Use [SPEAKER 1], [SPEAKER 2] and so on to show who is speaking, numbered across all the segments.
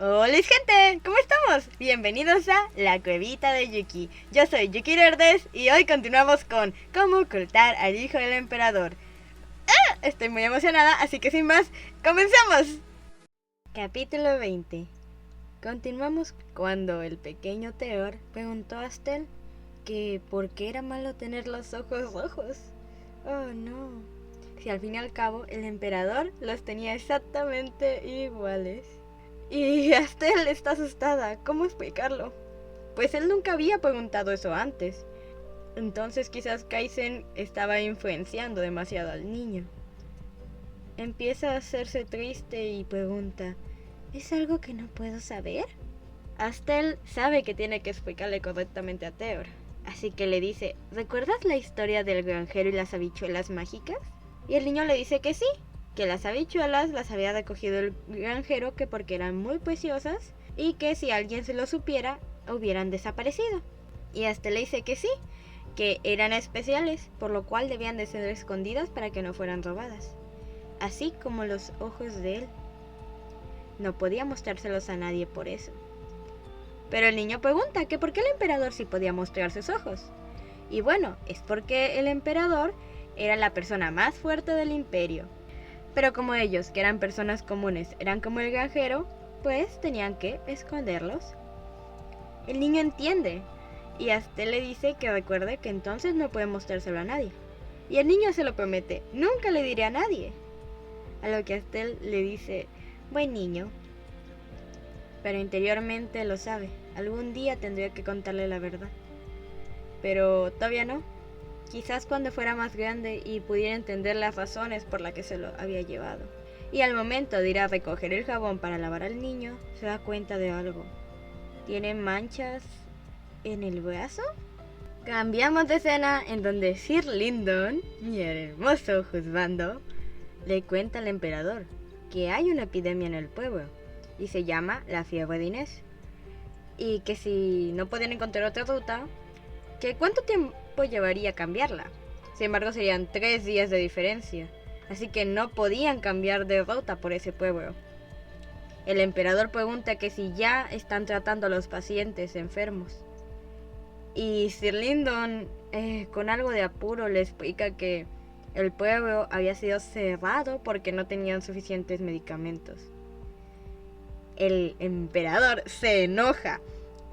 [SPEAKER 1] Hola gente, ¿cómo estamos? Bienvenidos a La Cuevita de Yuki. Yo soy Yuki Nerdes y hoy continuamos con cómo ocultar al hijo del emperador. Estoy muy emocionada, así que sin más, ¡comencemos! Capítulo 20. Continuamos cuando el pequeño Theor preguntó a Astel que por qué era malo tener los ojos rojos. Oh no, si al fin y al cabo el emperador los tenía exactamente iguales. Y Astel está asustada. ¿Cómo explicarlo? Pues él nunca había preguntado eso antes. Entonces quizás Kaizen estaba influenciando demasiado al niño. Empieza a hacerse triste y pregunta, ¿es algo que no puedo saber? Astel sabe que tiene que explicarle correctamente a Theor. Así que le dice, ¿recuerdas la historia del granjero y las habichuelas mágicas? Y el niño le dice que sí, que las habichuelas las había recogido el granjero que porque eran muy preciosas y que si alguien se lo supiera hubieran desaparecido. Y hasta le dice que sí, que eran especiales, por lo cual debían de ser escondidas para que no fueran robadas, así como los ojos de él. No podía mostrárselos a nadie por eso. Pero el niño pregunta que por qué el emperador sí podía mostrar sus ojos. Y bueno, es porque el emperador era la persona más fuerte del imperio. Pero como ellos, que eran personas comunes, eran como el granjero, pues tenían que esconderlos. El niño entiende, y Astel le dice que recuerde que entonces no puede mostrárselo a nadie. Y el niño se lo promete, nunca le diré a nadie. A lo que Astel le dice, buen niño. Pero interiormente lo sabe, algún día tendría que contarle la verdad. Pero todavía no. Quizás cuando fuera más grande y pudiera entender las razones por las que se lo había llevado. Y al momento de ir a recoger el jabón para lavar al niño, se da cuenta de algo. ¿Tiene manchas en el brazo? Cambiamos de escena en donde Sir Lyndon, mi hermoso juzgando, le cuenta al emperador que hay una epidemia en el pueblo y se llama la fiebre de Inés. Y que si no pueden encontrar otra ruta, que cuánto tiempo llevaría a cambiarla. Sin embargo, serían 3 días de diferencia, así que no podían cambiar de ruta por ese pueblo. El emperador pregunta que si ya están tratando a los pacientes enfermos. Y Sir Lyndon, con algo de apuro, le explica que el pueblo había sido cerrado porque no tenían suficientes medicamentos. El emperador se enoja.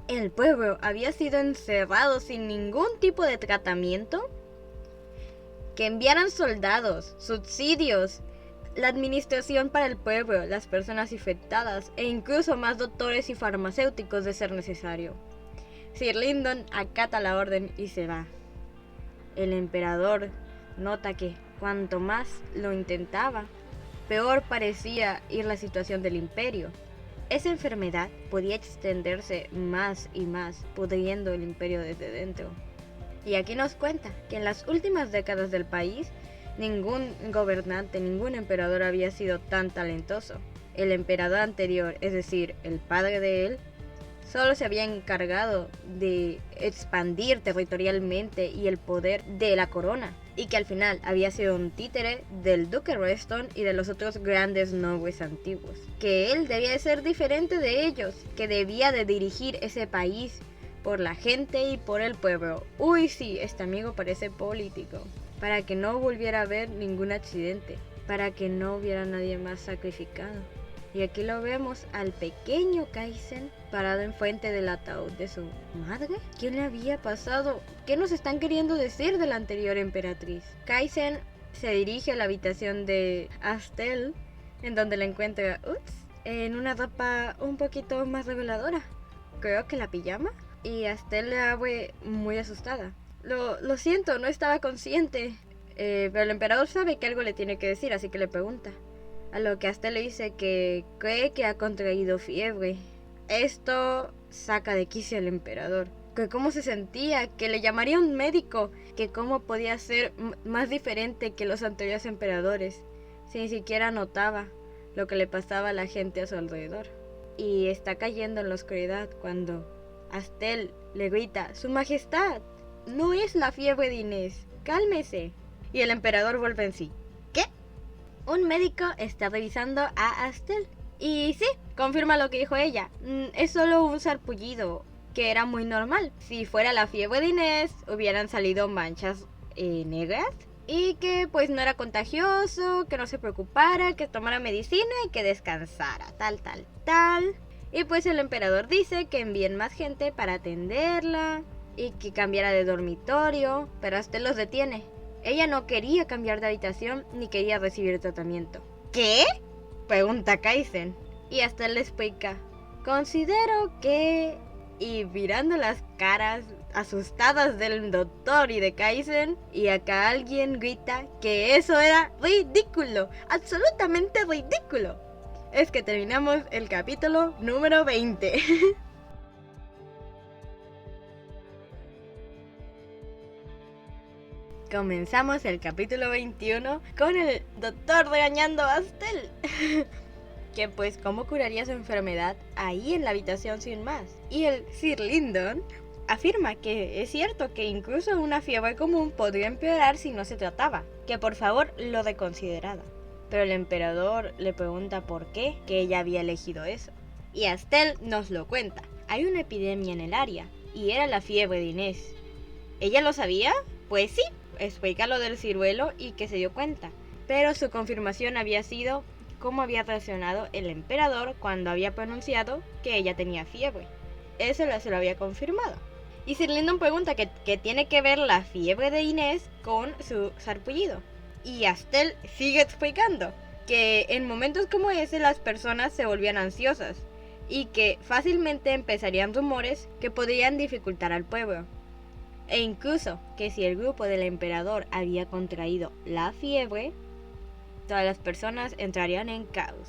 [SPEAKER 1] ¿El pueblo había sido encerrado sin ningún tipo de tratamiento? Que enviaran soldados, subsidios, la administración para el pueblo, las personas infectadas e incluso más doctores y farmacéuticos de ser necesario. Sir Lyndon acata la orden y se va. El emperador nota que cuanto más lo intentaba, peor parecía ir la situación del imperio. Esa enfermedad podía extenderse más y más, pudriendo el imperio desde dentro. Y aquí nos cuenta que en las últimas décadas del país, ningún gobernante, ningún emperador había sido tan talentoso. El emperador anterior, es decir, el padre de él, solo se había encargado de expandir territorialmente y el poder de la corona, y que al final había sido un títere del duque Reston y de los otros grandes nobles antiguos, que él debía de ser diferente de ellos, que debía de dirigir ese país por la gente y por el pueblo. Uy sí, este amigo parece político, para que no volviera a haber ningún accidente, para que no hubiera nadie más sacrificado. Y aquí lo vemos al pequeño Kaizen parado enfrente del ataúd de su madre. ¿Qué le había pasado? ¿Qué nos están queriendo decir de la anterior emperatriz? Kaizen se dirige a la habitación de Astel, en donde la encuentra en una ropa un poquito más reveladora. Creo que la pijama. Y Astel le abre muy asustada. Lo siento, no estaba consciente. Pero el emperador sabe que algo le tiene que decir, así que le pregunta. A lo que Astel le dice que cree que ha contraído fiebre. Esto saca de quicio al emperador. Que cómo se sentía, que le llamaría un médico, que cómo podía ser más diferente que los anteriores emperadores, si ni siquiera notaba lo que le pasaba a la gente a su alrededor. Y está cayendo en la oscuridad cuando Astel le grita, ¡Su Majestad! No es la fiebre de Inés, cálmese. Y el emperador vuelve en sí. ¿Qué? Un médico está revisando a Astel Y sí, confirma lo que dijo ella. Es solo un sarpullido, que era muy normal. Si fuera la fiebre de Inés, hubieran salido manchas negras. Y que pues no era contagioso, que no se preocupara, que tomara medicina y que descansara, tal. Y pues el emperador dice que envíen más gente para atenderla y que cambiara de dormitorio, pero Astel los detiene. Ella no quería cambiar de habitación ni quería recibir tratamiento. ¿Qué? Pregunta Kaizen. Y Astel le explica. Considero que... Y mirando las caras asustadas del doctor y de Kaizen, y acá alguien grita que eso era ridículo, absolutamente ridículo. Es que terminamos el capítulo número 20. Comenzamos el capítulo 21 con el doctor regañando a Astel. Que pues cómo curaría su enfermedad ahí en la habitación sin más. Y el Sir Lyndon afirma que es cierto que incluso una fiebre común podría empeorar si no se trataba, que por favor lo reconsiderara. Pero el emperador le pregunta por qué, que ella había elegido eso. Y Astel nos lo cuenta. Hay una epidemia en el área, y era la fiebre de Inés. ¿Ella lo sabía? Pues sí, explica lo del ciruelo y que se dio cuenta. Pero su confirmación había sido cómo había reaccionado el emperador cuando había pronunciado que ella tenía fiebre. Eso se lo había confirmado. Y Sir Lyndon pregunta que tiene que ver la fiebre de Inés con su sarpullido. Y Astel sigue explicando que en momentos como ese las personas se volvían ansiosas y que fácilmente empezarían rumores que podrían dificultar al pueblo. E incluso que si el grupo del emperador había contraído la fiebre, todas las personas entrarían en caos.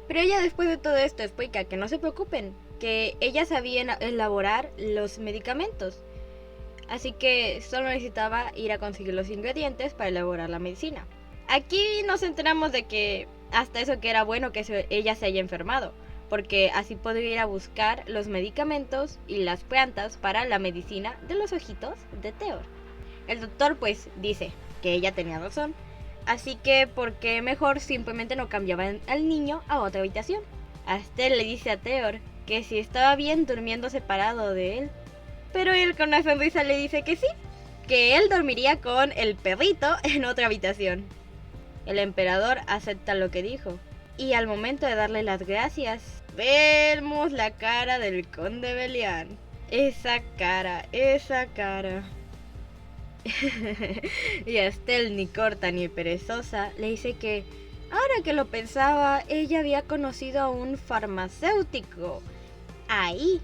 [SPEAKER 1] Pero ella después de todo esto explica que no se preocupen, que ella sabía elaborar los medicamentos. Así que solo necesitaba ir a conseguir los ingredientes para elaborar la medicina. Aquí nos enteramos de que hasta eso que era bueno que ella se haya enfermado, porque así podría ir a buscar los medicamentos y las plantas para la medicina de los ojitos de Theor. El doctor pues dice que ella tenía razón, así que ¿por qué mejor simplemente no cambiaban al niño a otra habitación? Astel le dice a Theor que si estaba bien durmiendo separado de él, pero él con una sonrisa le dice que sí, que él dormiría con el perrito en otra habitación. El emperador acepta lo que dijo, y al momento de darle las gracias, vemos la cara del conde Belian. Esa cara. Y Astel, ni corta ni perezosa, le dice que, ahora que lo pensaba, ella había conocido a un farmacéutico ahí,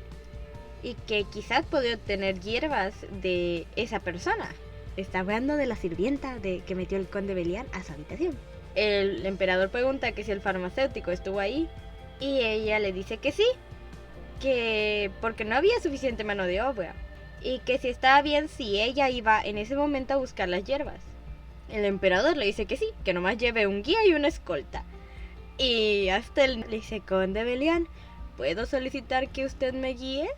[SPEAKER 1] y que quizás podría obtener hierbas de esa persona. Está hablando de la sirvienta que metió el conde Belian a su habitación. El emperador pregunta que si el farmacéutico estuvo ahí, y ella le dice que sí, que porque no había suficiente mano de obra, y que si estaba bien si ella iba en ese momento a buscar las hierbas. El emperador le dice que sí, que nomás lleve un guía y una escolta. Y Astel le dice, conde Belian, ¿puedo solicitar que usted me guíe?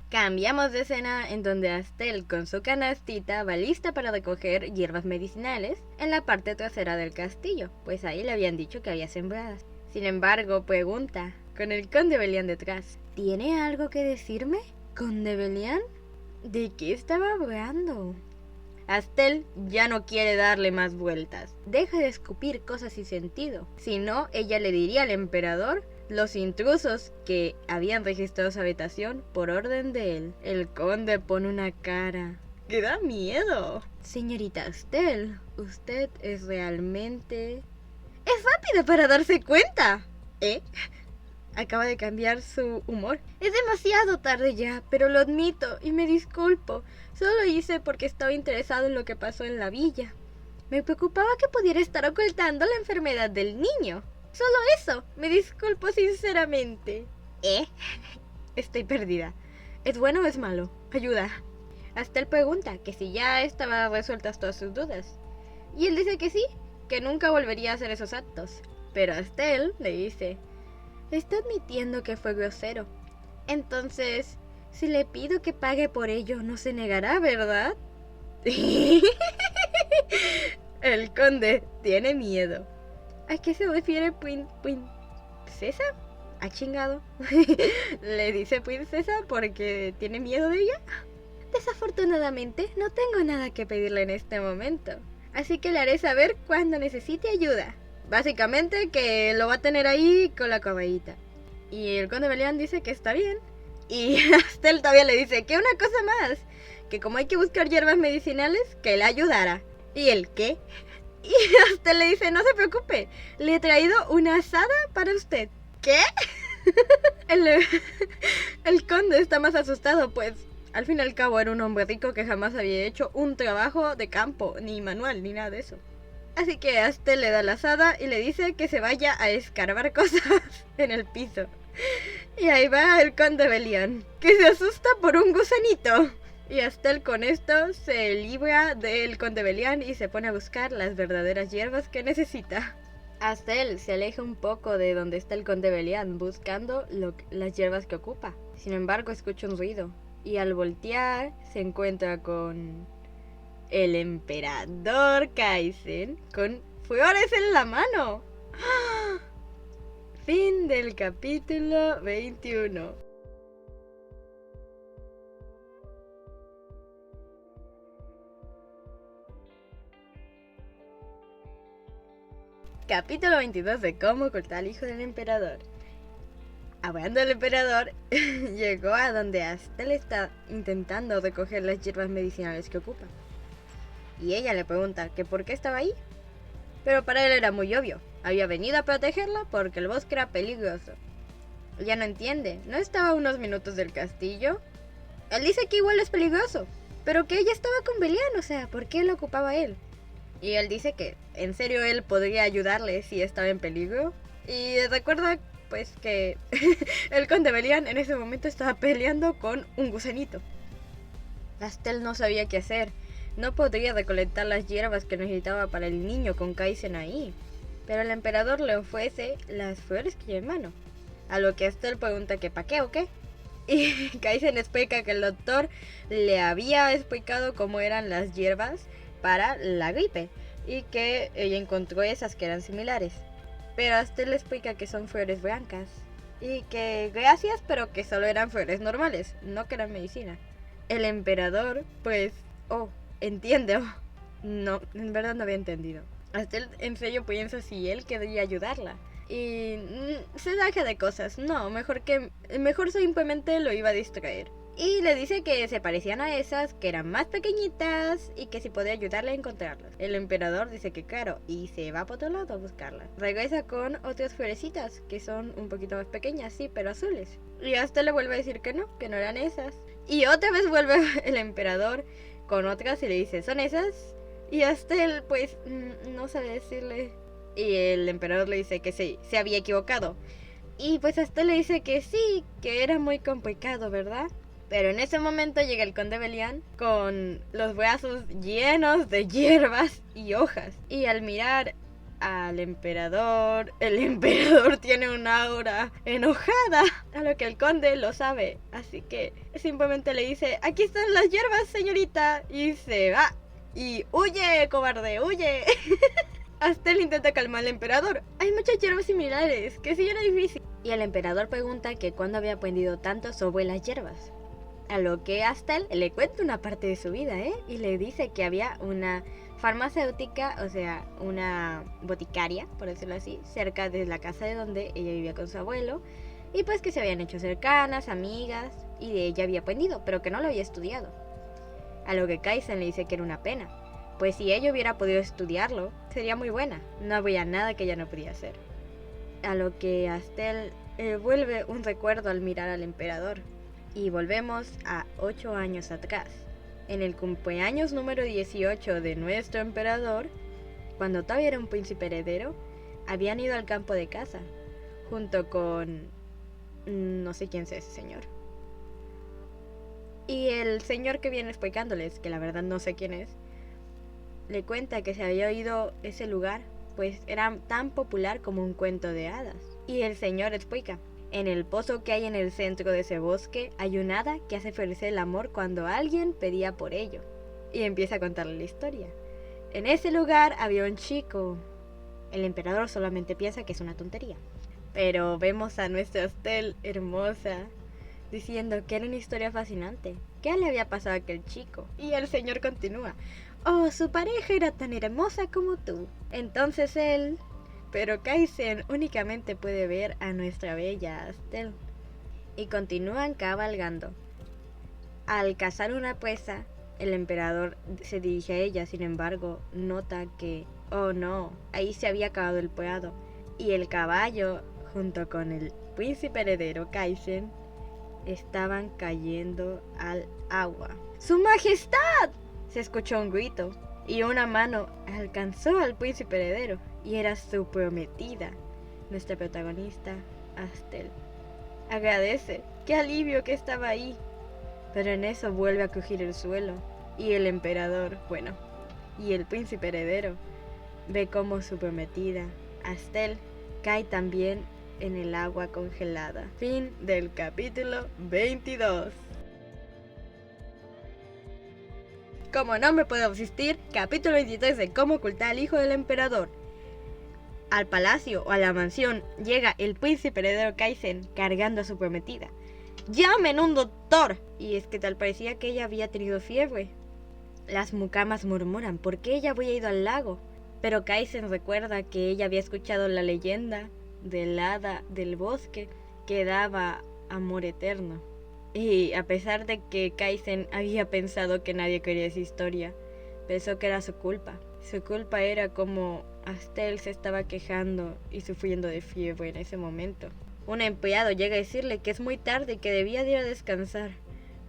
[SPEAKER 1] Cambiamos de escena en donde Astel con su canastita va lista para recoger hierbas medicinales en la parte trasera del castillo, pues ahí le habían dicho que había sembradas. Sin embargo, pregunta, con el conde Belian detrás, ¿tiene algo que decirme, conde Belian? ¿De qué estaba hablando? Astel ya no quiere darle más vueltas. Deja de escupir cosas sin sentido. Si no, ella le diría al emperador los intrusos que habían registrado su habitación por orden de él. El conde pone una cara que da miedo. Señorita Astel, usted es realmente... ¡Es rápida para darse cuenta! Acaba de cambiar su humor. Es demasiado tarde ya, pero lo admito y me disculpo. Solo lo hice porque estaba interesado en lo que pasó en la villa. Me preocupaba que pudiera estar ocultando la enfermedad del niño. Solo eso, me disculpo sinceramente. Estoy perdida. ¿Es bueno o es malo? Ayuda. Astel pregunta que si ya estaban resueltas todas sus dudas. Y él dice que sí, que nunca volvería a hacer esos actos. Pero Astel le dice, está admitiendo que fue grosero. Entonces, si le pido que pague por ello, no se negará, ¿verdad? El conde tiene miedo. ¿A qué se refiere Pin? ¿Princesa? ¿Ha chingado? Le dice princesa porque tiene miedo de ella. Desafortunadamente, no tengo nada que pedirle en este momento. Así que le haré saber cuando necesite ayuda. Básicamente que lo va a tener ahí con la correíta. Y el conde Belian dice que está bien. Y Astel todavía le dice que una cosa más. Que como hay que buscar hierbas medicinales, que le ayudara. ¿Y el qué? Y Astel le dice, no se preocupe, le he traído una asada para usted. ¿Qué? El conde está más asustado, pues al fin y al cabo era un hombre rico que jamás había hecho un trabajo de campo, ni manual, ni nada de eso. Así que Astel le da la asada y le dice que se vaya a escarbar cosas en el piso. Y ahí va el conde Belian, que se asusta por un gusanito. Y Astel con esto se libra del conde Belian y se pone a buscar las verdaderas hierbas que necesita. Astel se aleja un poco de donde está el conde Belian buscando las hierbas que ocupa. Sin embargo, escucha un ruido y al voltear se encuentra con el emperador Kaizen con flores en la mano. ¡Ah! Fin del capítulo 21. Capítulo 22 de cómo ocultar al hijo del emperador. Hablando del emperador, llegó a donde Astel está intentando recoger las hierbas medicinales que ocupa. Y ella le pregunta que por qué estaba ahí. Pero para él era muy obvio. Había venido a protegerla porque el bosque era peligroso. Ella no entiende. ¿No estaba a unos minutos del castillo? Él dice que igual es peligroso. Pero que ella estaba con Belian, o sea, ¿por qué lo ocupaba él? Y él dice que en serio él podría ayudarle si estaba en peligro. Y recuerda pues que el conde Belian en ese momento estaba peleando con un gusanito. Astel no sabía qué hacer. No podría recolectar las hierbas que necesitaba para el niño con Kaizen ahí. Pero el emperador le ofrece las flores que lleva en mano. A lo que Astel pregunta que ¿para qué o qué? Y Kaizen explica que el doctor le había explicado cómo eran las hierbas para la gripe y que ella encontró esas que eran similares. Pero Astel le explica que son flores blancas y que gracias, pero que solo eran flores normales, no que eran medicina. El emperador, pues, entiende. No, en verdad no había entendido. Astel en serio piensa si él quería ayudarla. Y se deja de cosas. No, mejor simplemente lo iba a distraer. Y le dice que se parecían a esas, que eran más pequeñitas y que si podía ayudarle a encontrarlas. El emperador dice que claro, y se va por otro lado a buscarlas. Regresa con otras florecitas, que son un poquito más pequeñas, sí, pero azules. Y hasta le vuelve a decir que no eran esas. Y otra vez vuelve el emperador con otras y le dice, ¿son esas? Y hasta él, pues, no sabe decirle. Y el emperador le dice que sí, se había equivocado. Y pues hasta le dice que sí, que era muy complicado, ¿verdad? Pero en ese momento llega el conde Belian con los brazos llenos de hierbas y hojas. Y al mirar al emperador, el emperador tiene una aura enojada. A lo que el conde lo sabe. Así que simplemente le dice, aquí están las hierbas, señorita. Y se va. Y huye, cobarde, huye. Hasta él intenta calmar al emperador. Hay muchas hierbas similares, que sí era difícil. Y el emperador pregunta que cuándo había aprendido tanto sobre las hierbas. A lo que Astel le cuenta una parte de su vida, y le dice que había una farmacéutica, o sea, una boticaria, por decirlo así, cerca de la casa de donde ella vivía con su abuelo, y pues que se habían hecho cercanas, amigas, y de ella había aprendido, pero que no lo había estudiado. A lo que Kaizen le dice que era una pena, pues si ella hubiera podido estudiarlo, sería muy buena, no había nada que ella no podía hacer. A lo que Astel vuelve un recuerdo al mirar al emperador. Y volvemos a 8 años atrás, en el cumpleaños número 18 de nuestro emperador, cuando todavía era un príncipe heredero, habían ido al campo de caza, junto con... no sé quién sea ese señor. Y el señor que viene explicándoles, que la verdad no sé quién es, le cuenta que se había oído ese lugar, pues era tan popular como un cuento de hadas. Y el señor explica. En el pozo que hay en el centro de ese bosque hay un hada que hace florecer el amor cuando alguien pedía por ello. Y empieza a contarle la historia. En ese lugar había un chico. El emperador solamente piensa que es una tontería. Pero vemos a nuestra Astel hermosa diciendo que era una historia fascinante. ¿Qué le había pasado a aquel chico? Y el señor continúa. Oh, su pareja era tan hermosa como tú. Entonces él... Pero Kaizen únicamente puede ver a nuestra bella Astel. Y continúan cabalgando. Al cazar una presa, el emperador se dirige a ella, sin embargo, nota que, oh no, ahí se había acabado el prado. Y el caballo, junto con el príncipe heredero Kaizen, estaban cayendo al agua. ¡Su majestad! Se escuchó un grito y una mano alcanzó al príncipe heredero y era su prometida, nuestra protagonista, Astel. Agradece, qué alivio que estaba ahí. Pero en eso vuelve a crujir el suelo y el emperador, y el príncipe heredero ve cómo su prometida, Astel, cae también en el agua congelada. Fin del capítulo 22. Como no me puedo resistir, capítulo 23 de Cómo ocultar al hijo del emperador. Al palacio o a la mansión llega el príncipe heredero Kaizen cargando a su prometida. ¡Llamen un doctor! Y es que tal parecía que ella había tenido fiebre. Las mucamas murmuran, ¿por qué ella había ido al lago? Pero Kaizen recuerda que ella había escuchado la leyenda del hada del bosque que daba amor eterno. Y a pesar de que Kaizen había pensado que nadie quería esa historia, pensó que era su culpa. Su culpa era como Astel se estaba quejando y sufriendo de fiebre en ese momento. Un empleado llega a decirle que es muy tarde y que debía de ir a descansar,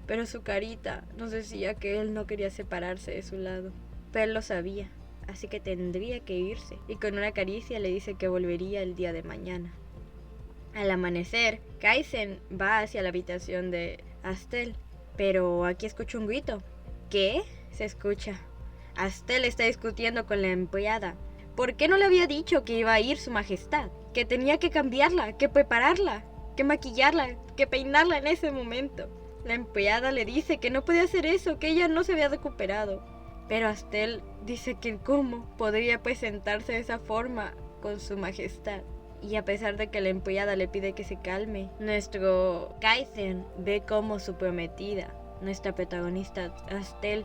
[SPEAKER 1] pero su carita nos decía que él no quería separarse de su lado. Pero él lo sabía, así que tendría que irse, y con una caricia le dice que volvería el día de mañana. Al amanecer, Kaizen va hacia la habitación de Astel, pero aquí escucha un grito. ¿Qué? Se escucha. Astel está discutiendo con la empleada. ¿Por qué no le había dicho que iba a ir su majestad? Que tenía que cambiarla, que prepararla, que maquillarla, que peinarla en ese momento. La empleada le dice que no podía hacer eso, que ella no se había recuperado. Pero Astel dice que cómo podría presentarse de esa forma con su majestad. Y a pesar de que la empleada le pide que se calme, nuestro Kaizen ve cómo su prometida, nuestra protagonista Astel,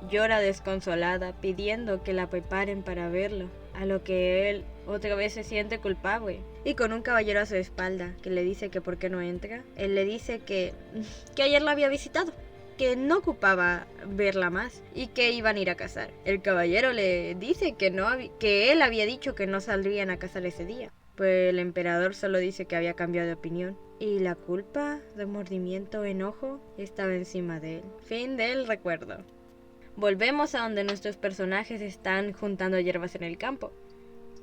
[SPEAKER 1] llora desconsolada pidiendo que la preparen para verlo, a lo que él otra vez se siente culpable. Y con un caballero a su espalda que le dice que por qué no entra, él le dice que ayer la había visitado, que no ocupaba verla más y que iban a ir a cazar. El caballero le dice que él había dicho que no saldrían a cazar ese día. Pues el emperador solo dice que había cambiado de opinión. Y la culpa, remordimiento, enojo estaba encima de él. Fin del recuerdo. Volvemos a donde nuestros personajes están juntando hierbas en el campo.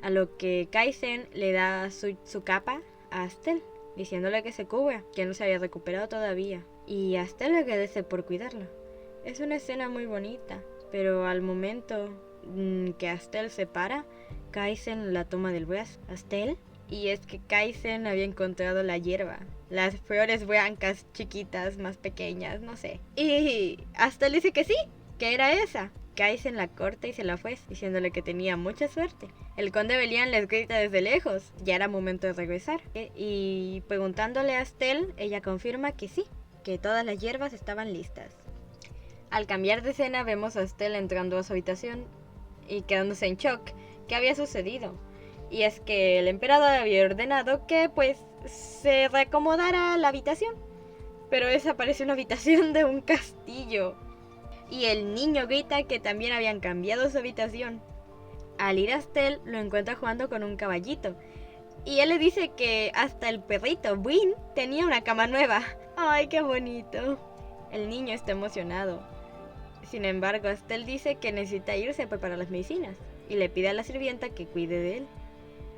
[SPEAKER 1] A lo que Kaizen le da su capa a Astel, diciéndole que se cubra, que no se había recuperado todavía. Y Astel le agradece por cuidarlo. Es una escena muy bonita, pero al momento que Astel se para, Kaizen la toma del brazo. ¿Astel? Y es que Kaizen había encontrado la hierba. Las flores blancas, chiquitas, más pequeñas, no sé. Y Astel dice que sí, que era esa. Kaizen la corta y se la fue, diciéndole que tenía mucha suerte. El conde Belian les grita desde lejos, ya era momento de regresar. Y preguntándole a Astel, ella confirma que sí, que todas las hierbas estaban listas. Al cambiar de escena vemos a Astel entrando a su habitación y quedándose en shock. ¿Qué había sucedido? Y es que el emperador había ordenado que se reacomodara la habitación. Pero esa parece una habitación de un castillo. Y el niño grita que también habían cambiado su habitación. Al ir a Astel lo encuentra jugando con un caballito. Y él le dice que hasta el perrito Brin tenía una cama nueva. ¡Ay, qué bonito! El niño está emocionado. Sin embargo, Astel dice que necesita irse a preparar las medicinas y le pide a la sirvienta que cuide de él.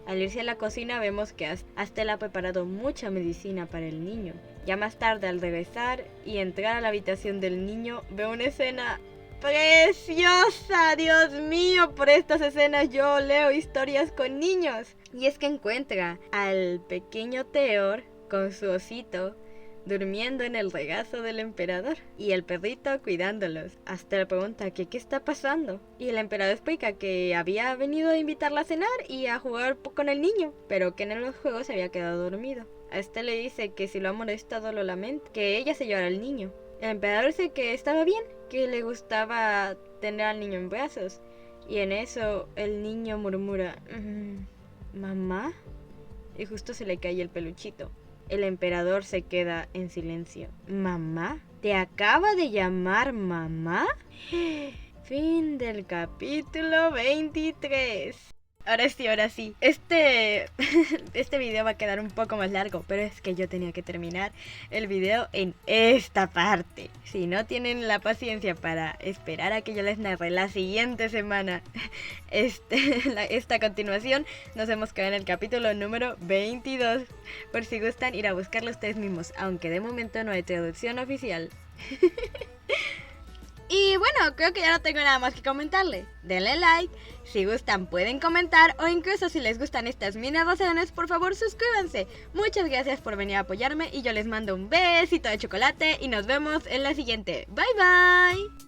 [SPEAKER 1] Al irse a la cocina vemos que Astel ha preparado mucha medicina para el niño. Ya más tarde, al regresar y entrar a la habitación del niño, veo una escena preciosa. Dios mío, por estas escenas yo leo historias con niños. Y es que encuentra al pequeño Theor con su osito durmiendo en el regazo del emperador y el perrito cuidándolos. Hasta le pregunta que qué está pasando y el emperador explica que había venido a invitarla a cenar y a jugar con el niño, pero que en los juegos se había quedado dormido. A este le dice que si lo ha molestado lo lamenta, que ella se llevara al niño. El emperador dice que estaba bien, que le gustaba tener al niño en brazos, y en eso el niño murmura ¿mamá? Y justo se le cae el peluchito. El emperador se queda en silencio. ¿Mamá? ¿Te acaba de llamar mamá? Fin del capítulo 23. Ahora sí. Este video va a quedar un poco más largo, pero es que yo tenía que terminar el video en esta parte. Si no tienen la paciencia para esperar a que yo les narre la siguiente semana esta continuación, nos hemos quedado en el capítulo número 22. Por si gustan ir a buscarlo ustedes mismos, aunque de momento no hay traducción oficial. Y bueno, creo que ya no tengo nada más que comentarle. Denle like, si gustan pueden comentar o incluso si les gustan estas mini narraciones, por favor suscríbanse. Muchas gracias por venir a apoyarme y yo les mando un besito de chocolate y nos vemos en la siguiente. Bye bye.